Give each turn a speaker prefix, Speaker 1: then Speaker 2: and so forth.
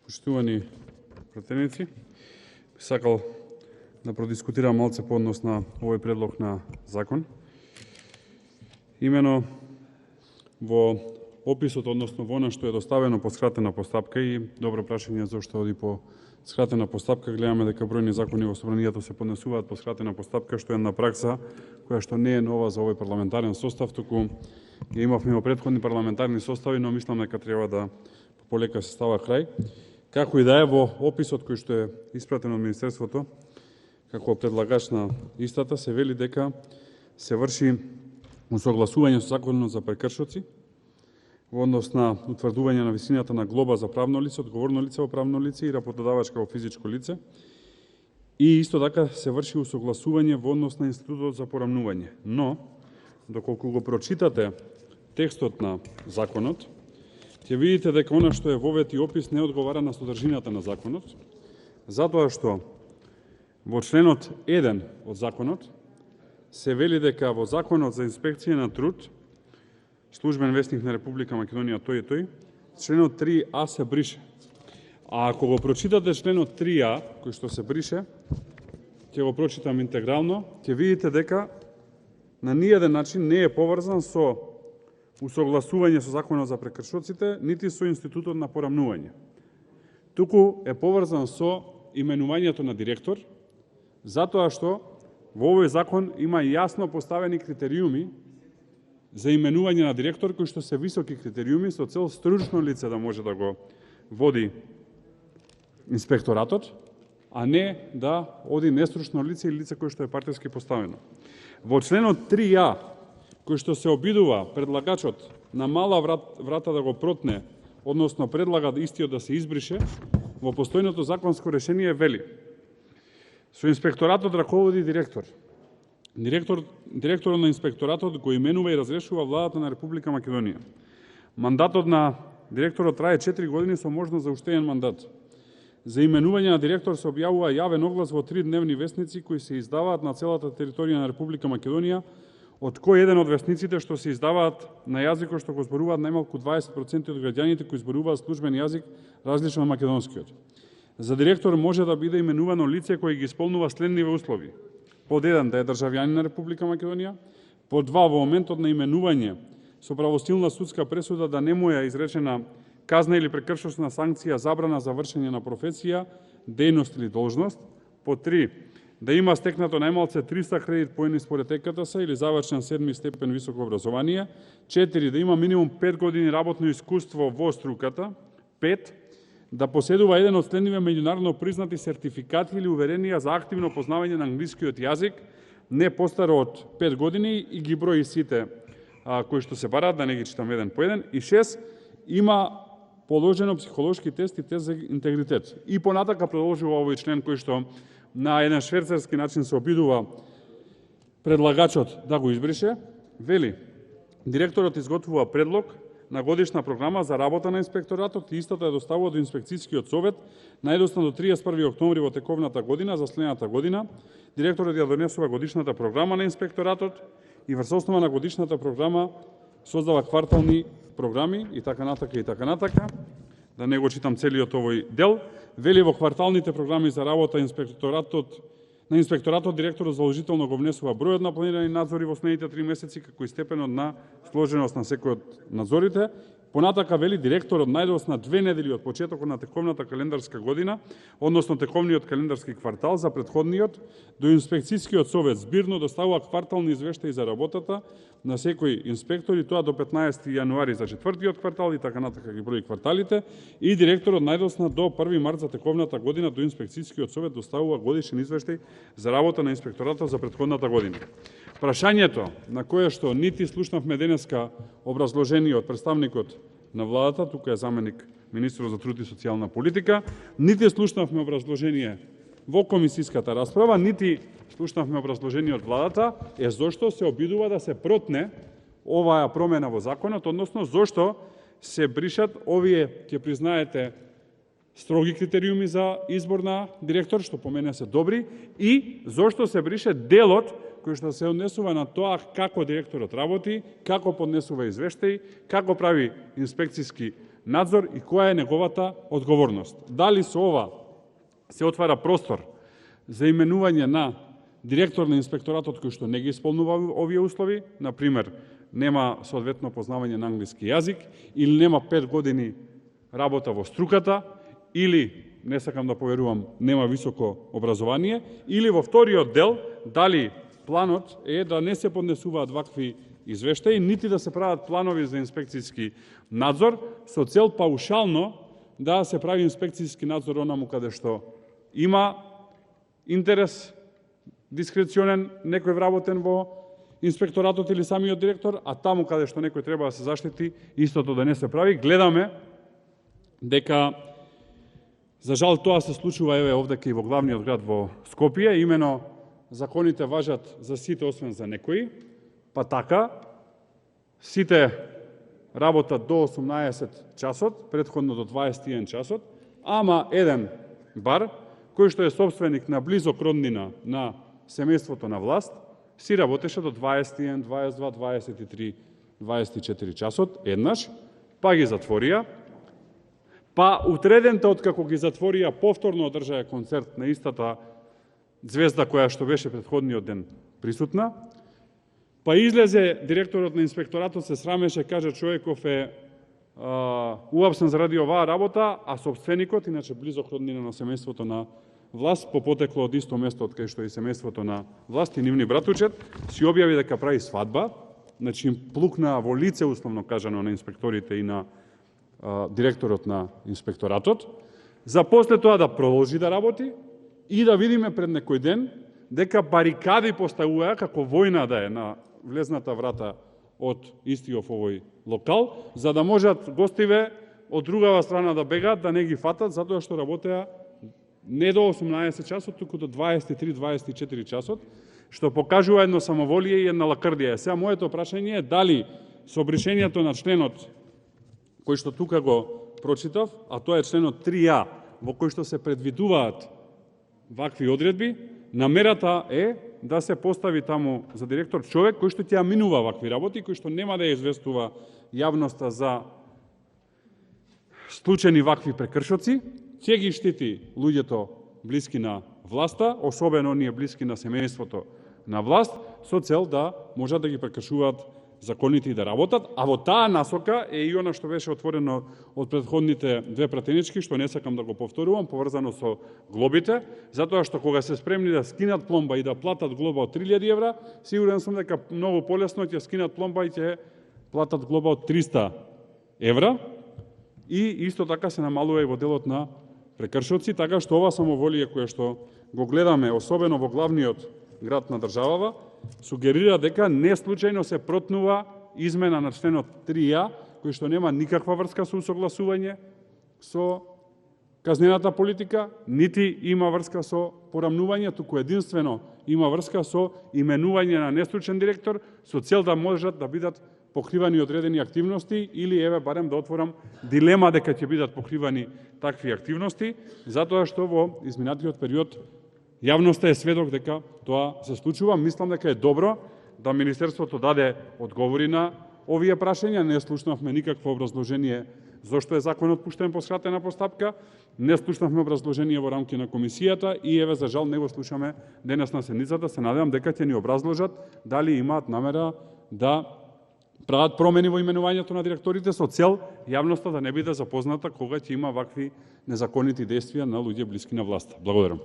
Speaker 1: Почитувани пратеници, би сакал да продискутирам малце по однос на овој предлог на закон. Имено во описот, односно во она што е доставено по скратена постапка, и добро прашање зашто оди по скратена постапка, гледаме дека бројни закони во собранието се поднесуваат по скратена постапка, што е една пракса која што не е нова за овој парламентарен состав, туку ја имавме во претходни парламентарни состави, но мислам дека треба да полека се става крај. Како и да е, во описот кој што е испратен од Министерството, како предлагач на истата, се вели дека се врши усогласување со законот за прекршоци во однос на утврдување на висината на глоба за правно лице, одговорно лице во правно лице и работодавачка во физичко лице. И исто така се врши усогласување во однос на институтот за порамнување. Но, доколку го прочитате текстот на законот, ќе видите дека она што е вовет и опис не одговара на содржината на законот, затоа што во членот 1 од законот се вели дека во Законот за инспекција на труд, Службен весник на Република Македонија тој и тој, членот 3а се брише. А ако го прочитате членот 3а, кој што се брише, ќе го прочитам интегрално, ќе видите дека на ниеден начин не е поврзан со усогласување со Законот за прекршоците, нити со институтот на порамнување. Туку е поврзан со именувањето на директор, затоа што во овој закон има јасно поставени критериуми за именување на директор, кои што се високи критериуми со цел стручно лице да може да го води инспекторатот, а не да оди нестручно лице или лице кој што е партиски поставено. Во членот 3а, кој што се обидува предлагачот на мала врата да го протне, односно предлага истиот да се избрише, во постојното законско решение вели: со инспекторатот раководи директор. Директорот на инспекторатот го именува и разрешува владата на Република Македонија. Мандатот на директорот трае 4 години со можност за уште еден мандат. За именување на директор се објавува јавен оглас во 3 дневни весници кои се издаваат на целата територија на Република Македонија, од кој еден од весниците што се издаваат на јазикот што го зборуваат најмалку 20% од граѓаните кои зборуваат службен јазик различен од македонскиот. За директор може да биде именувано лице кој ги исполнува следниве услови: под 1 да е државјанин на Република Македонија, под 2 во моментот на именување со правосилна судска пресуда да не му е изречена казна или прекршочна санкција забрана за вршење на професија, дејност или должност, под 3 да има стекнато најмалце 300 кредит поени според ЕКТС или завршен 7 степен високо образование, 4 да има минимум 5 години работно искуство во струката, 5 да поседува еден од следниве меѓународно признати сертификати или уверенија за активно познавање на англискиот јазик, не постаро од 5 години, и ги брои сите кои што се бараат, да не ги читам еден по еден, и 6 има положено психолошки тест и тест за интегритет. И понатака продолжува овој член кој што на еден шверцерски начин се обидува предлагачот да го избрише, вели: директорот изготвува предлог на годишна програма за работа на инспекторатот и истата ја доставува до инспекцијскиот совет најдосно до 31 октомври во тековната година за следната година. Директорот ја донесува годишната програма на инспекторатот и врз основа на годишната програма создава квартални програми и така натака и така натака. Да не го читам целиот овој дел. Вели во кварталните програми за работа на инспекторатот директорот задолжително го внесува бројот на планирани надзори во следните 3 месеци, како и степенот на сложеност на секој од надзорите. Понатака вели директорот најдос на 2 недели од почетокот на тековната календарска година, односно тековниот календарски квартал за претходниот, до инспекцијскиот совет збирно доставува квартални извештаи за работата на секој инспектор, и тоа до 15 јануари за 4-тиот квартал и така натака ги брои кварталите, и директорот најдосна до 1 март за тековната година до инспекцијскиот совет доставува годишен извештај за работа на инспекторатот за претходната година. Прашањето на кое што нити слушнавме денеска образложение од представникот на владата, тука е заменик министрот за труд и социјална политика, нити слушнавме образложение во комисиската расправа, нити слушнавме образложение од владата, е зошто се обидува да се протне оваа промена во законот, односно зошто се бришат овие, ќе признаете, строги критериуми за избор на директор, што по мене се добри, и зошто се брише делот кој што се однесува на тоа како директорот работи, како поднесува извештаи, како прави инспекцијски надзор и која е неговата одговорност. Дали со ова се отвара простор за именување на директор на инспекторатот кој што не ги исполнува овие услови, например, нема соодветно познавање на англиски јазик или нема 5 години работа во струката, или, не сакам да поверувам, нема високо образование, или во вториот дел, дали планот е да не се поднесуваат вакви извештаи, нити да се прават планови за инспекцијски надзор, со цел паушално да се прави инспекцијски надзор онаму каде што има интерес дискреционен некој вработен во инспекторатот или самиот директор, а таму каде што некој треба да се заштити, истото да не се прави. Гледаме дека, за жал, тоа се случува еве овдека и во главниот град во Скопје, имено законите важат за сите освен за некои, па така сите работат до 18 часот, претходно до 21 часот, ама еден бар, кој што е собственик на близок роднина на семејството на власт, си работеше до 21, 22, 23, 24 часот еднаш, па ги затворија, па утредента откако ги затворија повторно одржаа концерт на истата звезда која што беше претходниот ден присутна, па излезе директорот на инспекторатот, се срамеше, каже човеков е уапсен заради оваа работа, а собственикот, иначе близок роднина на семејството на власт, по потекло од исто место од кај што и семејството на власт и нивни братучет, си објави дека прави свадба, значи им плукна во лице, условно кажано, на инспекторите и на директорот на инспекторатот, за после тоа да продолжи да работи и да видиме пред некој ден дека барикади поставуваа како војна да е на влезната врата од истиот овој локал, за да можат гостиве од другава страна да бегаат, да не ги фатат, затоа што работеа не до 18 часот, туку до 23-24 часот, што покажува едно самоволие и една лакрдија. Сега моето прашање е дали со обришењето на членот кој што тука го прочитав, а тоа е членот 3А, во кој што се предвидуваат вакви одредби, намерата е да се постави таму за директор човек кој што ќе минува вакви работи, кој што нема да ја известува јавноста за случајни вакви прекршоци, ќе ги штити луѓето блиски на власта, особено оние блиски на семејството на власт, со цел да можат да ги прекршуваат законите и да работат, а во таа насока е и она што беше отворено од претходните две пратенички, што не сакам да го повторувам, поврзано со глобите, затоа што кога се спремни да скинат пломба и да платат глоба од 3000 евра, сигурен сум дека многу полесно ќе скинат пломба и ќе платат глоба од 300 евра, и исто така се намалува и во делот на прекршоци, така што ова самоволие кое што го гледаме, особено во главниот град на државава, сугерира дека не случајно се протнува измена на членот 3А, кој што нема никаква врска со усогласување со казнената политика, нити има врска со порамнување, туку единствено има врска со именување на нестручен директор, со цел да можат да бидат покривани одредени активности, или еве барем да отворам дилема дека ќе бидат покривани такви активности, затоа што во изминатиот период јавноста е сведок дека тоа се случува. Мислам дека е добро да Министерството даде одговори на овие прашања. Не слушнавме никакво образложение зошто е законот пуштен по скратена постапка, не слушнавме образложение во рамки на комисијата и еве за жал не го слушаме денес на седницата. Се надевам дека ќе ни образложат дали имаат намера да прават промени во именувањето на директорите со цел јавноста да не биде запозната кога ќе има вакви незаконити действија на луѓе блиски на власта. Благодарам.